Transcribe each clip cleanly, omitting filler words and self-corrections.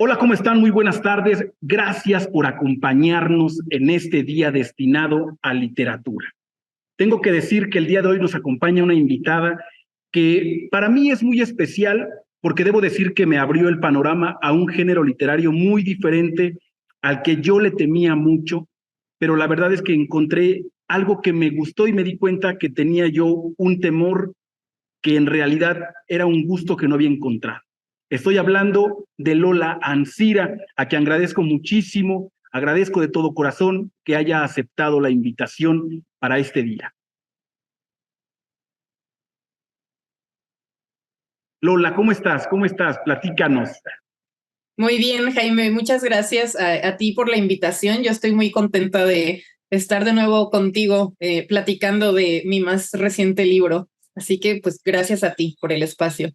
Hola, ¿cómo están? Muy buenas tardes. Gracias por acompañarnos en este día destinado a literatura. Tengo que decir que el día de hoy nos acompaña una invitada que para mí es muy especial porque debo decir que me abrió el panorama a un género literario muy diferente al que yo le temía mucho, pero la verdad es que encontré algo que me gustó y me di cuenta que tenía yo un temor que en realidad era un gusto que no había encontrado. Estoy hablando de Lola Ancira, a quien agradezco muchísimo, agradezco de todo corazón que haya aceptado la invitación para este día. Lola, ¿cómo estás? ¿Cómo estás? Platícanos. Muy bien, Jaime, muchas gracias a ti por la invitación. Yo estoy muy contenta de estar de nuevo contigo platicando de mi más reciente libro. Así que, pues, gracias a ti por el espacio.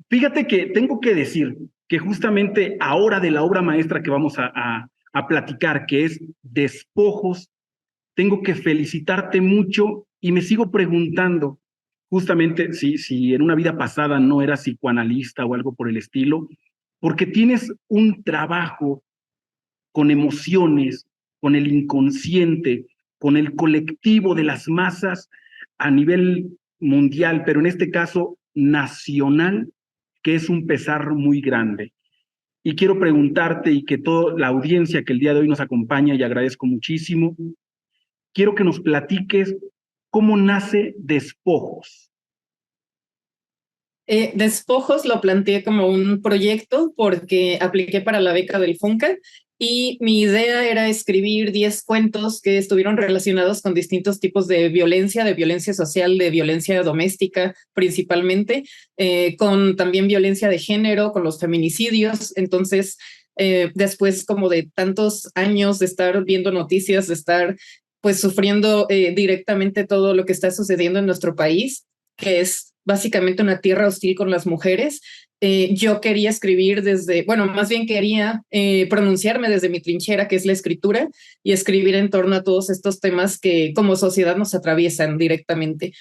Fíjate que tengo que decir que justamente ahora de la obra maestra que vamos a platicar, que es Despojos, tengo que felicitarte mucho y me sigo preguntando justamente si en una vida pasada no eras psicoanalista o algo por el estilo, porque tienes un trabajo con emociones, con el inconsciente, con el colectivo de las masas a nivel mundial, pero en este caso nacional, que es un pesar muy grande. Y quiero preguntarte y que toda la audiencia que el día de hoy nos acompaña, y agradezco muchísimo, quiero que nos platiques cómo nace Despojos. Despojos lo planteé como un proyecto porque apliqué para la beca del FUNCA y mi idea era escribir 10 cuentos que estuvieron relacionados con distintos tipos de violencia social, de violencia doméstica principalmente, con también violencia de género, con los feminicidios. Entonces, después como de tantos años de estar viendo noticias, de estar pues sufriendo directamente todo lo que está sucediendo en nuestro país, que es básicamente una tierra hostil con las mujeres. Yo quería escribir desde, bueno, más bien quería pronunciarme desde mi trinchera, que es la escritura, y escribir en torno a todos estos temas que como sociedad nos atraviesan directamente.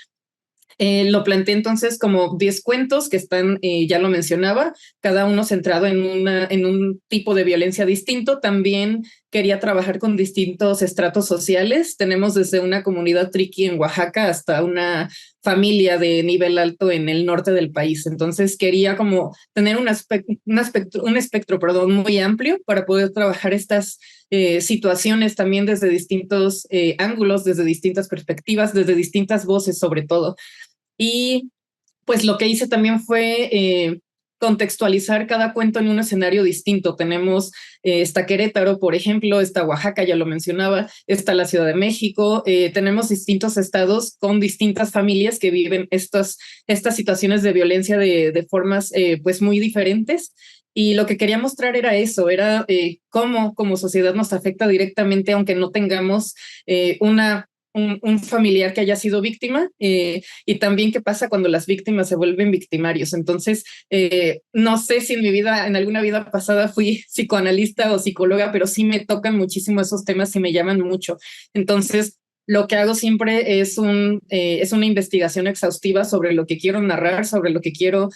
Lo planteé entonces como 10 cuentos que están, ya lo mencionaba, cada uno centrado en un tipo de violencia distinto. También quería trabajar con distintos estratos sociales. Tenemos desde una comunidad triqui en Oaxaca hasta una familia de nivel alto en el norte del país. Entonces quería como tener un espectro, perdón, muy amplio para poder trabajar estas situaciones también desde distintos ángulos, desde distintas perspectivas, desde distintas voces sobre todo. Y pues lo que hice también fue contextualizar cada cuento en un escenario distinto. Tenemos está Querétaro, por ejemplo, está Oaxaca, ya lo mencionaba, está la Ciudad de México, tenemos distintos estados con distintas familias que viven estas situaciones de violencia de formas pues muy diferentes. Y lo que quería mostrar era eso, era cómo como sociedad nos afecta directamente, aunque no tengamos un familiar que haya sido víctima, y también qué pasa cuando las víctimas se vuelven victimarios. Entonces, no sé si en mi vida, en alguna vida pasada fui psicoanalista o psicóloga, pero sí me tocan muchísimo esos temas y me llaman mucho. Entonces, lo que hago siempre es una investigación exhaustiva sobre lo que quiero narrar, sobre lo que quiero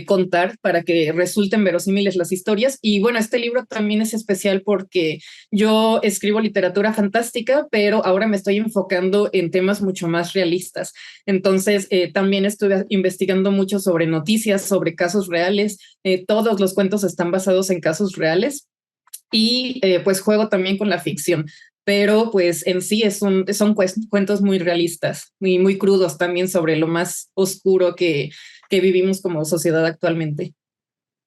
contar para que resulten verosímiles las historias. Y bueno, este libro también es especial porque yo escribo literatura fantástica, pero ahora me estoy enfocando en temas mucho más realistas. Entonces, también estuve investigando mucho sobre noticias, sobre casos reales. Todos los cuentos están basados en casos reales y pues juego también con la ficción. Pero pues en sí son cuentos muy realistas y muy crudos también sobre lo más oscuro que vivimos como sociedad actualmente.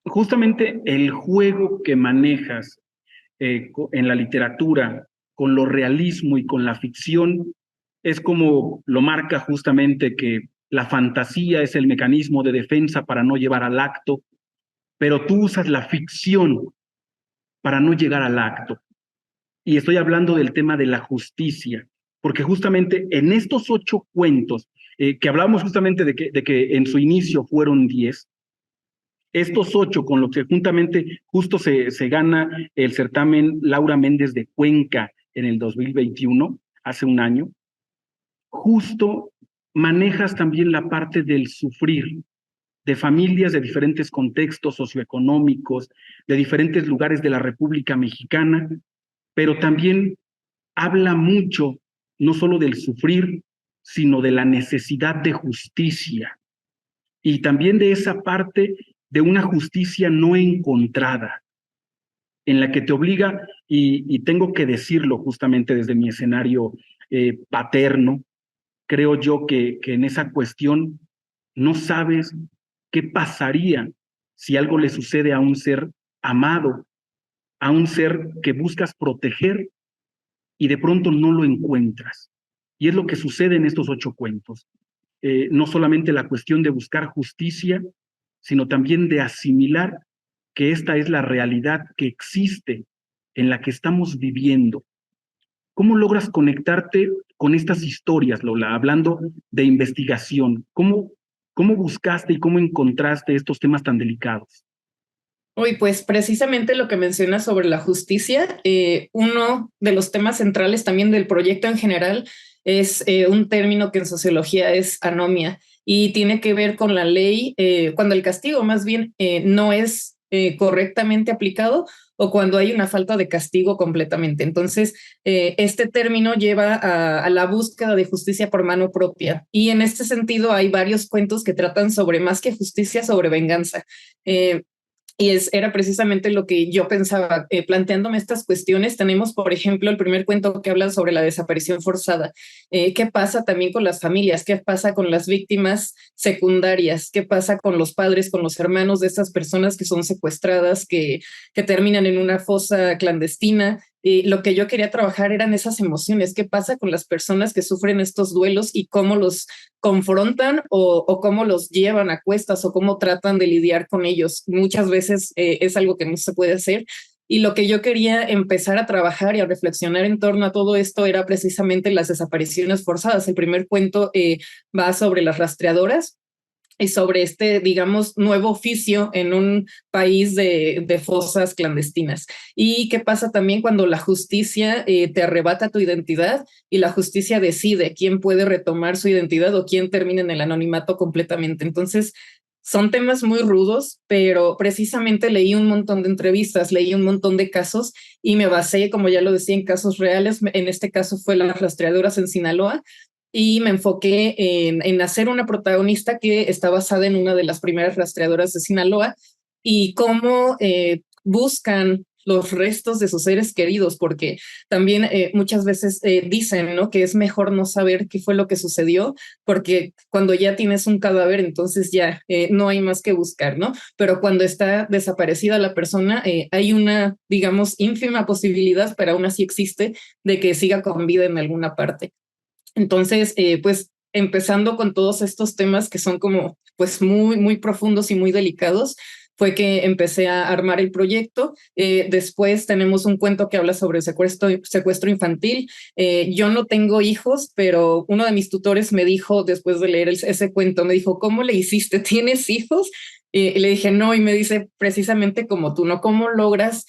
Justamente el juego que manejas en la literatura con lo realismo y con la ficción es como lo marca justamente que la fantasía es el mecanismo de defensa para no llevar al acto, pero tú usas la ficción para no llegar al acto. Y estoy hablando del tema de la justicia, porque justamente en estos 8 cuentos, que hablamos justamente de que en su inicio fueron 10, estos 8 con los que juntamente justo se gana el certamen Laura Méndez de Cuenca en el 2021, hace un año, justo manejas también la parte del sufrir, de familias de diferentes contextos socioeconómicos, de diferentes lugares de la República Mexicana, pero también habla mucho no solo del sufrir, sino de la necesidad de justicia y también de esa parte de una justicia no encontrada, en la que te obliga, y tengo que decirlo justamente desde mi escenario paterno, creo yo que en esa cuestión no sabes qué pasaría si algo le sucede a un ser amado, a un ser que buscas proteger y de pronto no lo encuentras. Y es lo que sucede en estos 8 cuentos. No solamente la cuestión de buscar justicia, sino también de asimilar que esta es la realidad que existe, en la que estamos viviendo. ¿Cómo logras conectarte con estas historias, Lola? Hablando de investigación, ¿cómo buscaste y cómo encontraste estos temas tan delicados? Uy, pues precisamente lo que mencionas sobre la justicia, uno de los temas centrales también del proyecto en general es un término que en sociología es anomia y tiene que ver con la ley, cuando el castigo más bien no es correctamente aplicado o cuando hay una falta de castigo completamente. Entonces, este término lleva a la búsqueda de justicia por mano propia y en este sentido hay varios cuentos que tratan sobre más que justicia, sobre venganza. Y era precisamente lo que yo pensaba, planteándome estas cuestiones. Tenemos, por ejemplo, el primer cuento que habla sobre la desaparición forzada. ¿Qué pasa también con las familias? ¿Qué pasa con las víctimas secundarias? ¿Qué pasa con los padres, con los hermanos de estas personas que son secuestradas, que terminan en una fosa clandestina? Lo que yo quería trabajar eran esas emociones. ¿Qué pasa con las personas que sufren estos duelos y cómo los confrontan o cómo los llevan a cuestas o cómo tratan de lidiar con ellos? Muchas veces es algo que no se puede hacer. Y lo que yo quería empezar a trabajar y a reflexionar en torno a todo esto era precisamente las desapariciones forzadas. El primer cuento va sobre las rastreadoras y sobre este, digamos, nuevo oficio en un país de fosas clandestinas. ¿Y qué pasa también cuando la justicia te arrebata tu identidad y la justicia decide quién puede retomar su identidad o quién termina en el anonimato completamente? Entonces, son temas muy rudos, pero precisamente leí un montón de entrevistas, leí un montón de casos y me basé, como ya lo decía, en casos reales. En este caso fue las rastreadoras en Sinaloa, y me enfoqué en hacer una protagonista que está basada en una de las primeras rastreadoras de Sinaloa y cómo buscan los restos de sus seres queridos, porque también muchas veces dicen, ¿no?, que es mejor no saber qué fue lo que sucedió, porque cuando ya tienes un cadáver, entonces ya no hay más que buscar, ¿no? Pero cuando está desaparecida la persona, hay una, digamos, ínfima posibilidad, pero aún así existe, de que siga con vida en alguna parte. Entonces, pues empezando con todos estos temas que son como pues muy, muy profundos y muy delicados, fue que empecé a armar el proyecto. Después tenemos un cuento que habla sobre secuestro infantil. Yo no tengo hijos, pero uno de mis tutores me dijo, después de leer ese cuento, me dijo, ¿cómo le hiciste? ¿Tienes hijos? Y le dije, no, y me dice, precisamente como tú, ¿no? ¿Cómo logras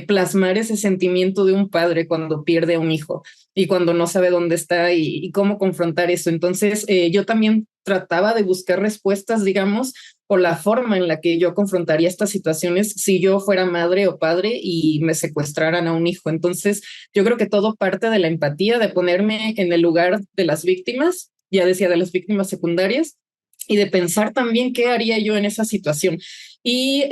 plasmar ese sentimiento de un padre cuando pierde a un hijo y cuando no sabe dónde está y cómo confrontar eso? Entonces, yo también trataba de buscar respuestas, digamos, o la forma en la que yo confrontaría estas situaciones si yo fuera madre o padre y me secuestraran a un hijo. Entonces, yo creo que todo parte de la empatía, de ponerme en el lugar de las víctimas, ya decía, de las víctimas secundarias, y de pensar también qué haría yo en esa situación. Y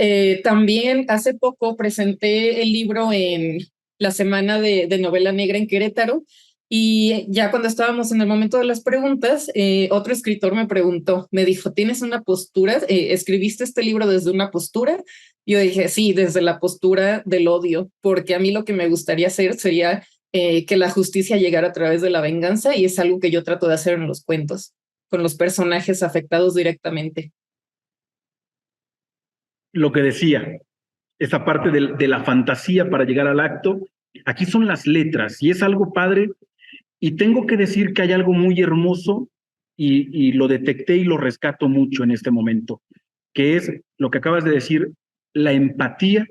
también hace poco presenté el libro en la Semana de Novela Negra en Querétaro, y ya cuando estábamos en el momento de las preguntas, otro escritor me preguntó, me dijo, ¿tienes una postura? ¿Escribiste este libro desde una postura? Yo dije, sí, desde la postura del odio, porque a mí lo que me gustaría hacer sería que la justicia llegara a través de la venganza, y es algo que yo trato de hacer en los cuentos con los personajes afectados directamente. Lo que decía, esa parte de la fantasía para llegar al acto, aquí son las letras y es algo padre. Y tengo que decir que hay algo muy hermoso y lo detecté y lo rescato mucho en este momento, que es lo que acabas de decir, la empatía,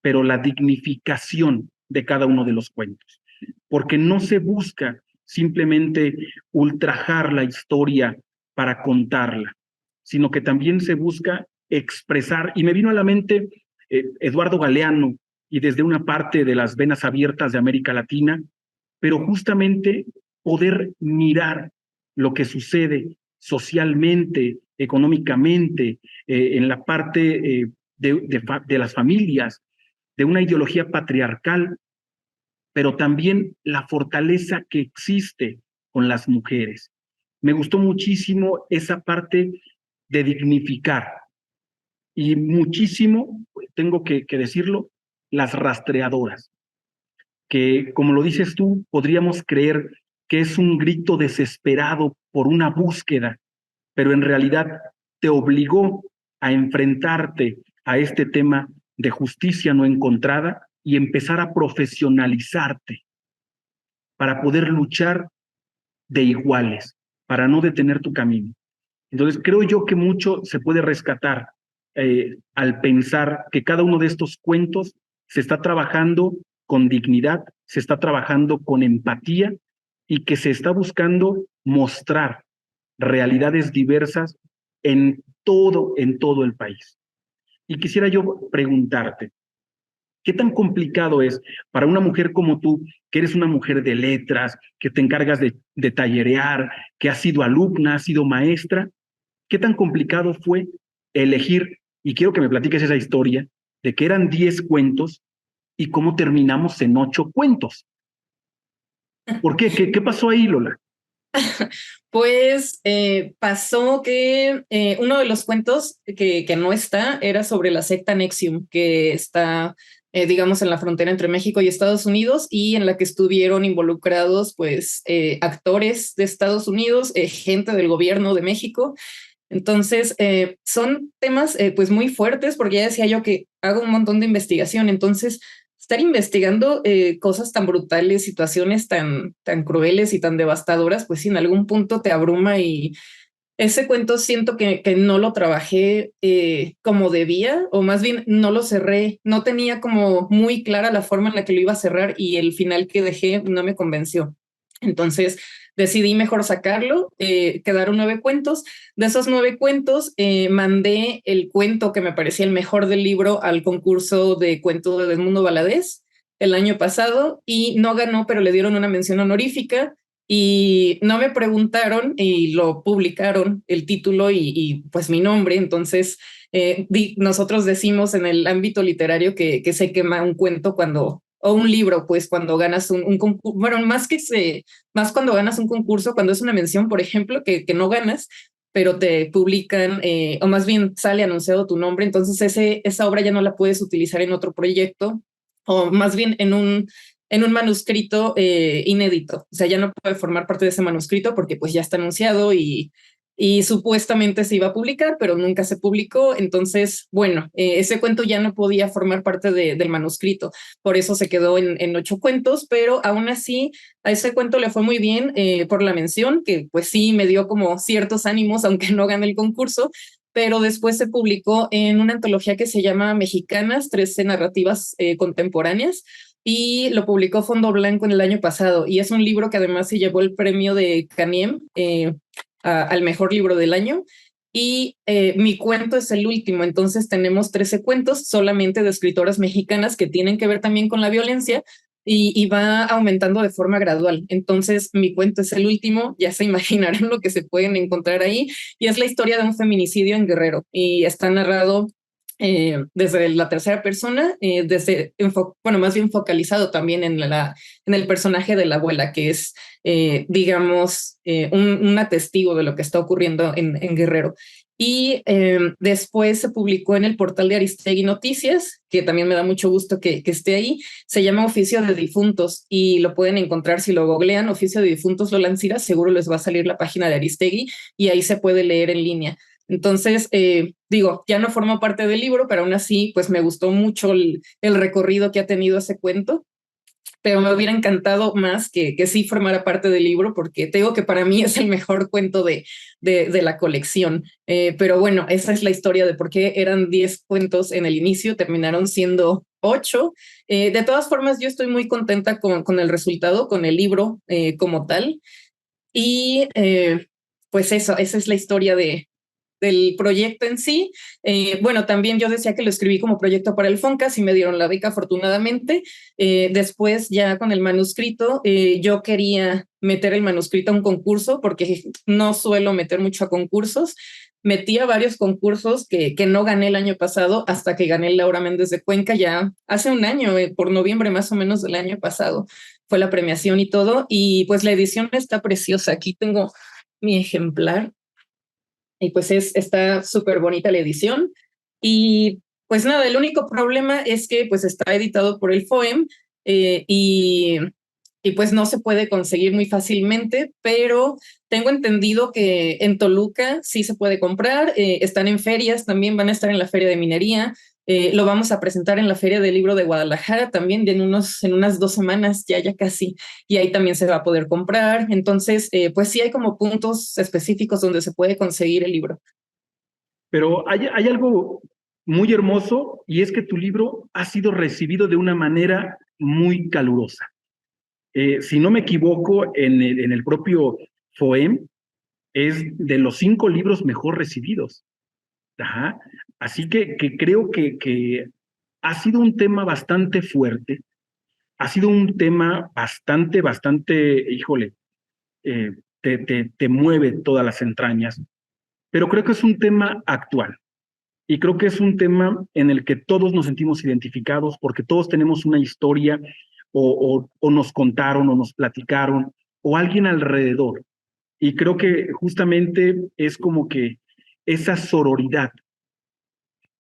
pero la dignificación de cada uno de los cuentos, porque no se busca simplemente ultrajar la historia para contarla, sino que también se busca expresar, y me vino a la mente Eduardo Galeano, y desde una parte de las venas abiertas de América Latina, pero justamente poder mirar lo que sucede socialmente, económicamente, en la parte de las familias, de una ideología patriarcal, pero también la fortaleza que existe con las mujeres. Me gustó muchísimo esa parte de dignificar y muchísimo, tengo que decirlo, las rastreadoras, que como lo dices tú, podríamos creer que es un grito desesperado por una búsqueda, pero en realidad te obligó a enfrentarte a este tema de justicia no encontrada y empezar a profesionalizarte para poder luchar de iguales, para no detener tu camino. Entonces, creo yo que mucho se puede rescatar al pensar que cada uno de estos cuentos se está trabajando con dignidad, se está trabajando con empatía y que se está buscando mostrar realidades diversas en todo el país. Y quisiera yo preguntarte, ¿qué tan complicado es para una mujer como tú, que eres una mujer de letras, que te encargas de tallerear, que has sido alumna, has sido maestra? ¿Qué tan complicado fue elegir, y quiero que me platiques esa historia, de que eran 10 cuentos y cómo terminamos en 8 cuentos? ¿Por qué? ¿Qué pasó ahí, Lola? Pues pasó que uno de los cuentos que no está era sobre la secta Nexium, que está, digamos, en la frontera entre México y Estados Unidos, y en la que estuvieron involucrados, pues, actores de Estados Unidos, gente del gobierno de México. Entonces, son temas, pues, muy fuertes, porque ya decía yo que hago un montón de investigación. Entonces, estar investigando cosas tan brutales, situaciones tan crueles y tan devastadoras, pues sí, en algún punto te abruma, y ese cuento siento que no lo trabajé como debía, o más bien no lo cerré, no tenía como muy clara la forma en la que lo iba a cerrar, y el final que dejé no me convenció. Entonces decidí mejor sacarlo, quedaron 9 cuentos. De esos 9 cuentos, mandé el cuento que me parecía el mejor del libro al concurso de cuentos de Edmundo Valadez el año pasado, y no ganó, pero le dieron una mención honorífica. Y no me preguntaron y lo publicaron el título y pues mi nombre. Entonces, nosotros decimos en el ámbito literario que se quema un cuento cuando, o un libro, pues cuando ganas un concurso, bueno, más cuando ganas un concurso, cuando es una mención, por ejemplo, que no ganas, pero te publican, o más bien sale anunciado tu nombre. Entonces esa obra ya no la puedes utilizar en otro proyecto, o más bien en un manuscrito inédito. O sea, ya no puede formar parte de ese manuscrito porque pues ya está anunciado, y supuestamente se iba a publicar, pero nunca se publicó. Entonces, bueno, ese cuento ya no podía formar parte del manuscrito. Por eso se quedó en 8 cuentos, pero aún así a ese cuento le fue muy bien por la mención, que pues sí me dio como ciertos ánimos, aunque no gane el concurso. Pero después se publicó en una antología que se llama Mexicanas, 13 narrativas contemporáneas, y lo publicó Fondo Blanco en el año pasado. Y es un libro que además se llevó el premio de Caniem al mejor libro del año. Y mi cuento es el último. Entonces tenemos 13 cuentos solamente de escritoras mexicanas que tienen que ver también con la violencia, y va aumentando de forma gradual. Entonces mi cuento es el último, ya se imaginarán lo que se pueden encontrar ahí, y es la historia de un feminicidio en Guerrero, y está narrado desde la tercera persona, bueno, más bien focalizado también en el personaje de la abuela, que es, digamos, una testigo de lo que está ocurriendo en Guerrero. Y después se publicó en el portal de Aristegui Noticias, que también me da mucho gusto que esté ahí. Se llama Oficio de Difuntos, y lo pueden encontrar si lo googlean, Oficio de Difuntos Lola Ancira, seguro les va a salir la página de Aristegui, y ahí se puede leer en línea. Entonces, digo, ya no formó parte del libro, pero aún así, pues me gustó mucho el recorrido que ha tenido ese cuento, pero me hubiera encantado más que sí formara parte del libro, porque te digo que para mí es el mejor cuento de la colección. Pero bueno, esa es la historia de por qué eran 10 cuentos en el inicio, terminaron siendo 8. De todas formas, yo estoy muy contenta con el resultado, con el libro como tal. Y pues eso, esa es la historia del proyecto en sí. Bueno, también yo decía que lo escribí como proyecto para el FONCAS y me dieron la beca afortunadamente. Después ya con el manuscrito, yo quería meter el manuscrito a un concurso porque no suelo meter mucho a concursos. Metí a varios concursos que no gané el año pasado hasta que gané el Laura Méndez de Cuenca ya hace un año, por noviembre más o menos del año pasado. Fue la premiación y todo. Y pues la edición está preciosa. Aquí tengo mi ejemplar. Y pues está súper bonita la edición. Y pues nada, el único problema es que pues está editado por el FOEM eh, y, y pues no se puede conseguir muy fácilmente, pero tengo entendido que en Toluca sí se puede comprar, están en ferias, también van a estar en la Feria de Minería, lo vamos a presentar en la Feria del Libro de Guadalajara también en unas 2 semanas, ya casi, y ahí también se va a poder comprar. Entonces, pues sí hay como puntos específicos donde se puede conseguir el libro. Pero hay algo muy hermoso y es que tu libro ha sido recibido de una manera muy calurosa. Si no me equivoco, en el propio FOEM es de los 5 libros mejor recibidos. Ajá. Así que creo que ha sido un tema bastante fuerte, ha sido un tema bastante, híjole, te mueve todas las entrañas, pero creo que es un tema actual y creo que es un tema en el que todos nos sentimos identificados porque todos tenemos una historia o nos contaron o nos platicaron o alguien alrededor. Y creo que justamente es como que esa sororidad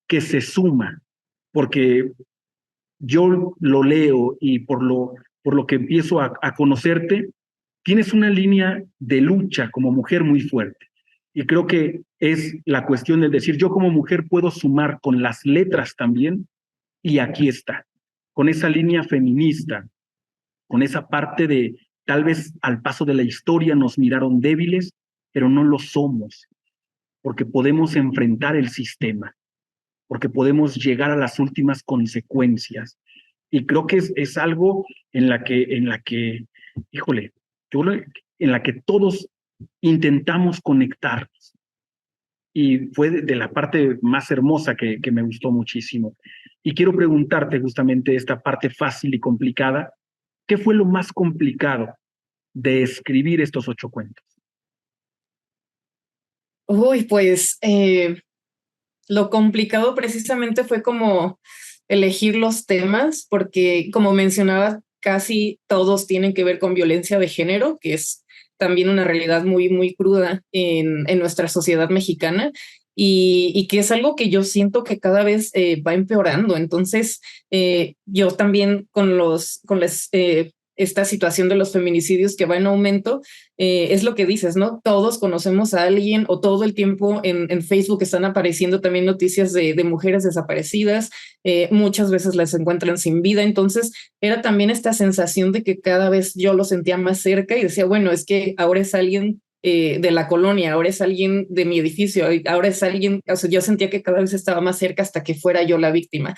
que se suma, porque yo lo leo y por lo que empiezo a conocerte, tienes una línea de lucha como mujer muy fuerte. Y creo que es la cuestión de decir, yo como mujer puedo sumar con las letras también, y aquí está, con esa línea feminista, con esa parte de tal vez al paso de la historia nos miraron débiles, pero no lo somos, porque podemos enfrentar el sistema, porque podemos llegar a las últimas consecuencias. Y creo que es algo en la que, híjole, yo, en la que todos intentamos conectarnos. Y fue de la parte más hermosa que me gustó muchísimo. Y quiero preguntarte justamente esta parte fácil y complicada, ¿qué fue lo más complicado de escribir estos 8 cuentos? Uy, pues lo complicado precisamente fue como elegir los temas, porque como mencionaba, casi todos tienen que ver con violencia de género, que es también una realidad muy cruda en nuestra sociedad mexicana. Y que es algo que yo siento que cada vez va empeorando. Entonces, yo también con esta situación de los feminicidios que va en aumento, es lo que dices, ¿no? Todos conocemos a alguien o todo el tiempo en Facebook están apareciendo también noticias de mujeres desaparecidas, muchas veces las encuentran sin vida, entonces era también esta sensación de que cada vez yo lo sentía más cerca y decía, bueno, es que ahora es alguien de la colonia, ahora es alguien de mi edificio, ahora es alguien, o sea, yo sentía que cada vez estaba más cerca hasta que fuera yo la víctima.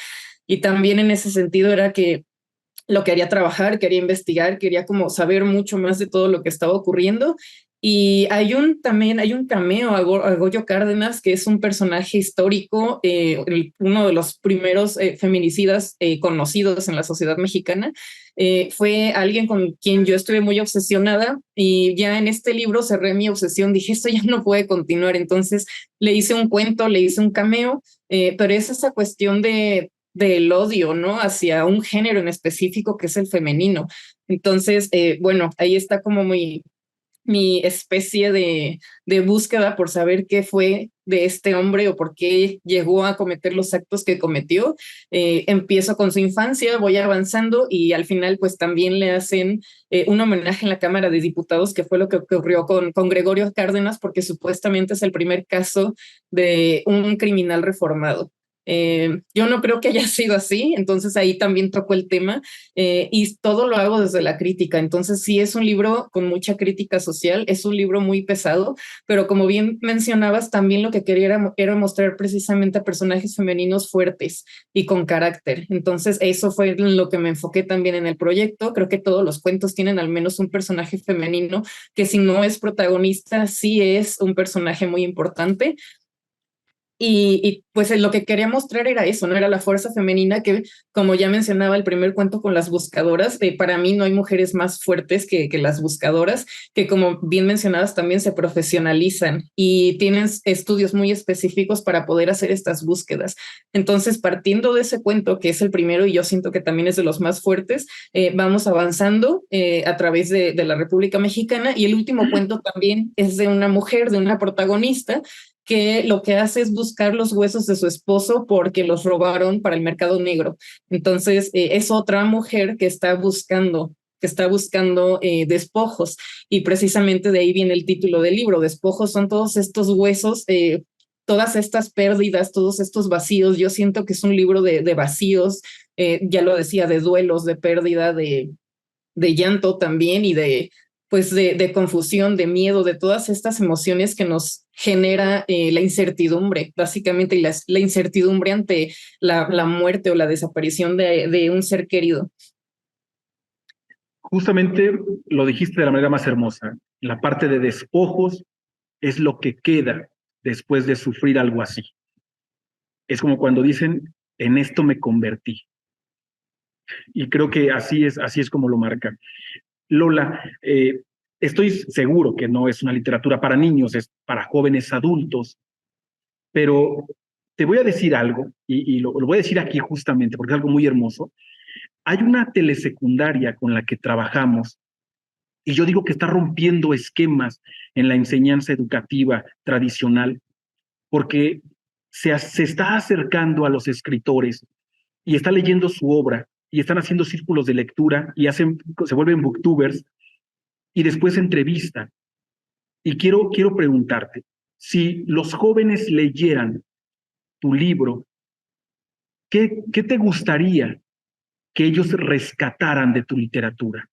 Y también en ese sentido era que lo quería trabajar, quería investigar, quería como saber mucho más de todo lo que estaba ocurriendo. Y también hay un cameo a Goyo Cárdenas, que es un personaje histórico, uno de los primeros feminicidas conocidos en la sociedad mexicana. Fue alguien con quien yo estuve muy obsesionada y ya en este libro cerré mi obsesión, dije, esto ya no puede continuar. Entonces le hice un cuento, le hice un cameo, pero es esa cuestión del odio, ¿no? Hacia un género en específico que es el femenino. Entonces, bueno, ahí está como mi especie de búsqueda por saber qué fue de este hombre o por qué llegó a cometer los actos que cometió. Empiezo con su infancia, voy avanzando y al final pues también le hacen un homenaje en la Cámara de Diputados, que fue lo que ocurrió con Gregorio Cárdenas, porque supuestamente es el primer caso de un criminal reformado. Yo no creo que haya sido así, entonces ahí también tocó el tema y todo lo hago desde la crítica, entonces sí es un libro con mucha crítica social, es un libro muy pesado, pero como bien mencionabas, también lo que quería era mostrar precisamente a personajes femeninos fuertes y con carácter, entonces eso fue en lo que me enfoqué también en el proyecto. Creo que todos los cuentos tienen al menos un personaje femenino que si no es protagonista, sí es un personaje muy importante. Y pues lo que quería mostrar era eso, ¿no? Era la fuerza femenina que, como ya mencionaba el primer cuento con las buscadoras, para mí no hay mujeres más fuertes que las buscadoras, que como bien mencionadas también se profesionalizan y tienen estudios muy específicos para poder hacer estas búsquedas. Entonces, partiendo de ese cuento, que es el primero y yo siento que también es de los más fuertes, vamos avanzando a través de la República Mexicana y el último cuento también es de una mujer, de una protagonista, que lo que hace es buscar los huesos de su esposo porque los robaron para el mercado negro. Entonces, es otra mujer que está buscando despojos, y precisamente de ahí viene el título del libro. Despojos son todos estos huesos, todas estas pérdidas, todos estos vacíos. Yo siento que es un libro de vacíos, ya lo decía, de duelos, de pérdida, de llanto también y pues de confusión, de miedo, de todas estas emociones que nos genera la incertidumbre, básicamente, y la incertidumbre ante la muerte o la desaparición de un ser querido. Justamente lo dijiste de la manera más hermosa. La parte de despojos es lo que queda después de sufrir algo así. Es como cuando dicen, en esto me convertí. Y creo que así es como lo marca. Lola, estoy seguro que no es una literatura para niños, es para jóvenes adultos, pero te voy a decir algo, y lo voy a decir aquí justamente porque es algo muy hermoso. Hay una telesecundaria con la que trabajamos y yo digo que está rompiendo esquemas en la enseñanza educativa tradicional porque se está acercando a los escritores y está leyendo su obra y están haciendo círculos de lectura y se vuelven booktubers y después entrevistan. Y quiero preguntarte, si los jóvenes leyeran tu libro, ¿qué te gustaría que ellos rescataran de tu literatura?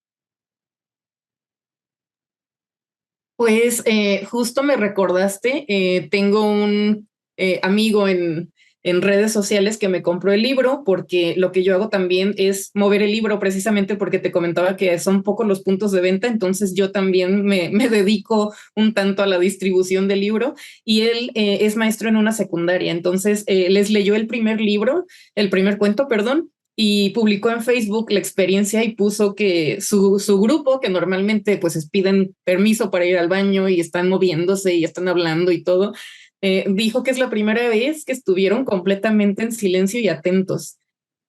Pues justo me recordaste, tengo un amigo en redes sociales que me compró el libro, porque lo que yo hago también es mover el libro, precisamente porque te comentaba que son pocos los puntos de venta. Entonces yo también me dedico un tanto a la distribución del libro, y él es maestro en una secundaria. Entonces les leyó el primer cuento, perdón, y publicó en Facebook la experiencia y puso que su grupo, que normalmente pues piden permiso para ir al baño y están moviéndose y están hablando y todo, dijo que es la primera vez que estuvieron completamente en silencio y atentos,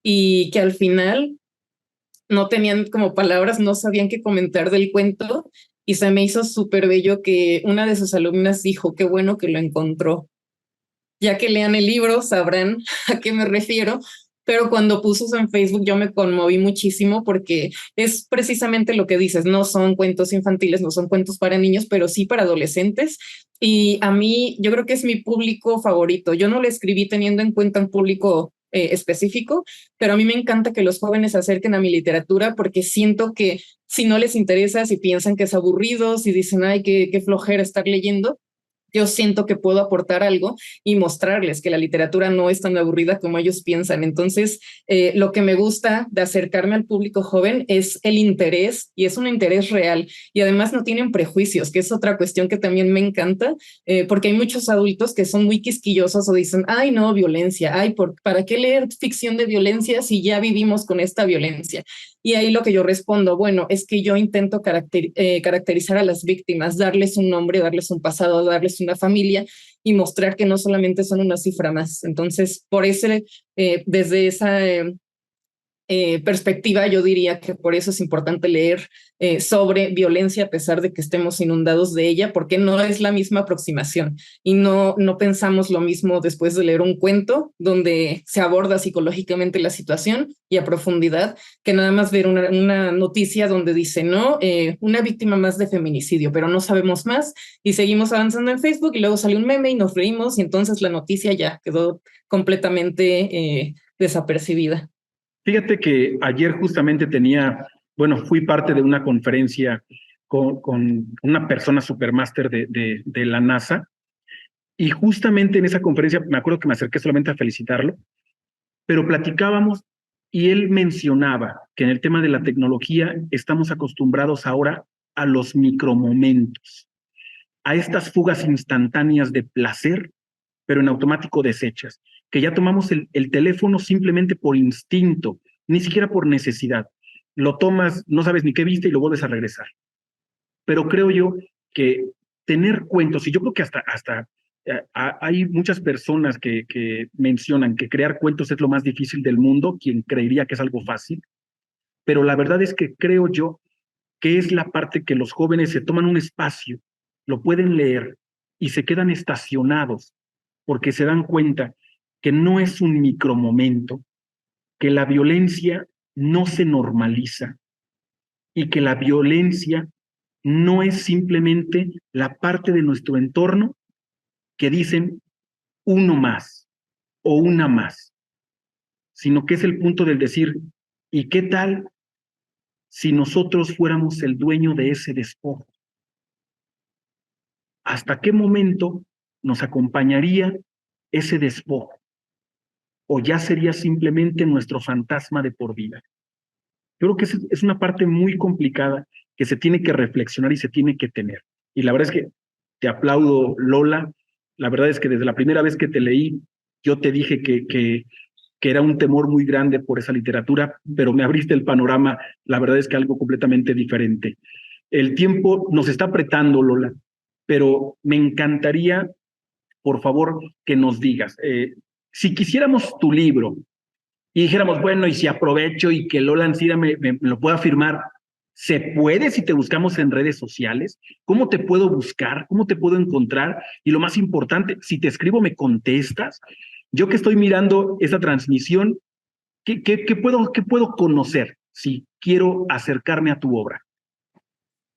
y que al final no tenían como palabras, no sabían qué comentar del cuento, y se me hizo súper bello que una de sus alumnas dijo, qué bueno que lo encontró. Ya que lean el libro sabrán a qué me refiero, pero cuando puso eso en Facebook yo me conmoví muchísimo, porque es precisamente lo que dices, no son cuentos infantiles, no son cuentos para niños, pero sí para adolescentes, y a mí yo creo que es mi público favorito. Yo no lo escribí teniendo en cuenta un público específico, pero a mí me encanta que los jóvenes se acerquen a mi literatura, porque siento que si no les interesa, si piensan que es aburrido, si dicen, ay, qué flojera estar leyendo, yo siento que puedo aportar algo y mostrarles que la literatura no es tan aburrida como ellos piensan. Entonces, lo que me gusta de acercarme al público joven es el interés, y es un interés real, y además no tienen prejuicios, que es otra cuestión que también me encanta, porque hay muchos adultos que son muy quisquillosos o dicen, ay, no, violencia, ay, ¿para qué leer ficción de violencia si ya vivimos con esta violencia? Y ahí lo que yo respondo, bueno, es que yo intento caracterizar a las víctimas, darles un nombre, darles un pasado, darles una familia, y mostrar que no solamente son una cifra más. Entonces, desde esa perspectiva, yo diría que por eso es importante leer sobre violencia, a pesar de que estemos inundados de ella, porque no es la misma aproximación, y no pensamos lo mismo después de leer un cuento donde se aborda psicológicamente la situación y a profundidad, que nada más ver una noticia donde dice, no, una víctima más de feminicidio, pero no sabemos más, y seguimos avanzando en Facebook y luego sale un meme y nos reímos, y entonces la noticia ya quedó completamente desapercibida. Fíjate que ayer justamente fui parte de una conferencia con una persona supermáster de la NASA, y justamente en esa conferencia me acuerdo que me acerqué solamente a felicitarlo, pero platicábamos y él mencionaba que en el tema de la tecnología estamos acostumbrados ahora a los micromomentos, a estas fugas instantáneas de placer, pero en automático desechas, que ya tomamos el teléfono simplemente por instinto, ni siquiera por necesidad. Lo tomas, no sabes ni qué viste y lo vuelves a regresar. Pero creo yo que tener cuentos, y yo creo que hasta hay muchas personas que mencionan que crear cuentos es lo más difícil del mundo, quien creería que es algo fácil, pero la verdad es que creo yo que es la parte que los jóvenes se toman un espacio, lo pueden leer y se quedan estacionados porque se dan cuenta que no es un micromomento, que la violencia no se normaliza y que la violencia no es simplemente la parte de nuestro entorno que dicen uno más o una más, sino que es el punto del decir, ¿y qué tal si nosotros fuéramos el dueño de ese despojo? ¿Hasta qué momento nos acompañaría ese despojo? ¿O ya sería simplemente nuestro fantasma de por vida? Yo creo que es una parte muy complicada que se tiene que reflexionar y se tiene que tener. Y la verdad es que te aplaudo, Lola. La verdad es que desde la primera vez que te leí, yo te dije que era un temor muy grande por esa literatura, pero me abriste el panorama, la verdad es que algo completamente diferente. El tiempo nos está apretando, Lola, pero me encantaría, por favor, que nos digas, si quisiéramos tu libro y dijéramos, bueno, y si aprovecho y que Lola Ancira me lo pueda firmar, ¿se puede si te buscamos en redes sociales? ¿Cómo te puedo buscar? ¿Cómo te puedo encontrar? Y lo más importante, si te escribo, ¿me contestas? Yo que estoy mirando esta transmisión, ¿qué puedo conocer si quiero acercarme a tu obra?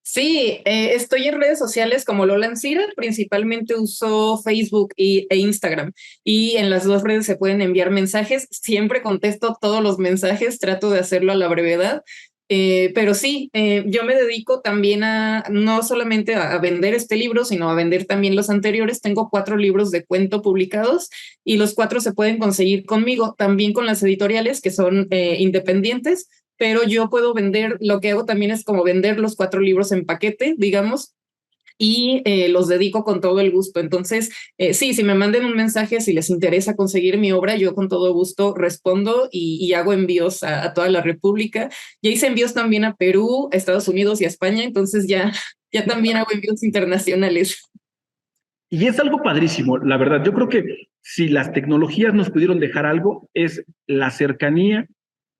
Sí, estoy en redes sociales como Lola Ancira, principalmente uso Facebook e Instagram, y en las dos redes se pueden enviar mensajes. Siempre contesto todos los mensajes, trato de hacerlo a la brevedad. Pero sí, yo me dedico también no solamente a vender este libro, sino a vender también los anteriores. Tengo 4 libros de cuento publicados y los 4 se pueden conseguir conmigo, también con las editoriales que son independientes, pero yo puedo vender, lo que hago también es como vender los 4 libros en paquete, digamos, y los dedico con todo el gusto. Entonces, sí, si me manden un mensaje, si les interesa conseguir mi obra, yo con todo gusto respondo y hago envíos a toda la República. Ya hice envíos también a Perú, a Estados Unidos y a España, entonces ya también hago envíos internacionales. Y es algo padrísimo, la verdad. Yo creo que si las tecnologías nos pudieron dejar algo, es la cercanía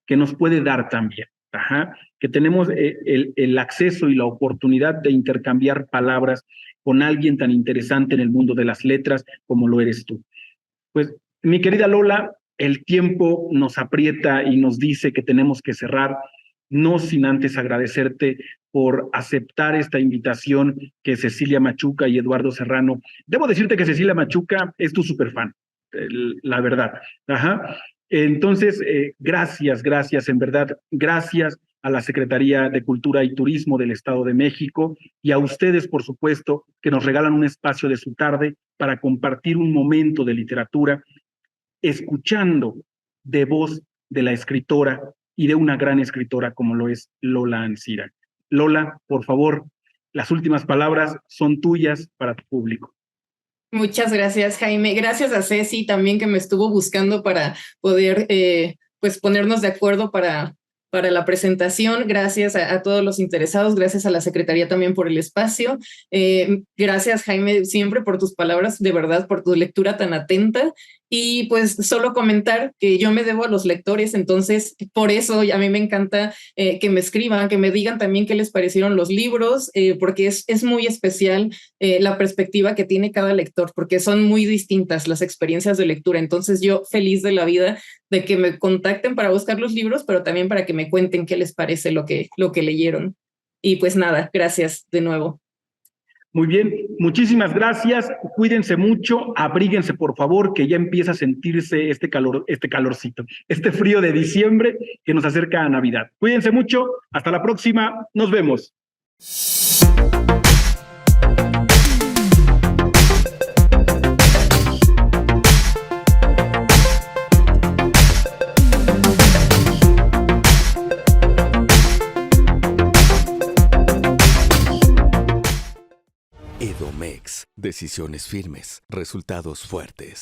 que nos puede dar también. Ajá, que tenemos el acceso y la oportunidad de intercambiar palabras con alguien tan interesante en el mundo de las letras como lo eres tú. Pues, mi querida Lola, el tiempo nos aprieta y nos dice que tenemos que cerrar, no sin antes agradecerte por aceptar esta invitación que Cecilia Machuca y Eduardo Serrano. Debo decirte que Cecilia Machuca es tu superfan, la verdad. Ajá. Entonces, gracias, en verdad, gracias a la Secretaría de Cultura y Turismo del Estado de México y a ustedes, por supuesto, que nos regalan un espacio de su tarde para compartir un momento de literatura, escuchando de voz de la escritora y de una gran escritora como lo es Lola Ancira. Lola, por favor, las últimas palabras son tuyas para tu público. Muchas gracias, Jaime. Gracias a Ceci también, que me estuvo buscando para poder pues ponernos de acuerdo para la presentación. Gracias a todos los interesados, gracias a la Secretaría también por el espacio. Gracias, Jaime, siempre por tus palabras, de verdad, por tu lectura tan atenta. Y pues solo comentar que yo me debo a los lectores, entonces por eso a mí me encanta que me escriban, que me digan también qué les parecieron los libros, porque es muy especial la perspectiva que tiene cada lector, porque son muy distintas las experiencias de lectura. Entonces yo feliz de la vida de que me contacten para buscar los libros, pero también para que me cuenten qué les parece lo que leyeron. Y pues nada, gracias de nuevo. Muy bien, muchísimas gracias. Cuídense mucho, abríguense por favor, que ya empieza a sentirse este calorcito, este frío de diciembre que nos acerca a Navidad. Cuídense mucho, hasta la próxima, nos vemos. Edomex. Decisiones firmes, resultados fuertes.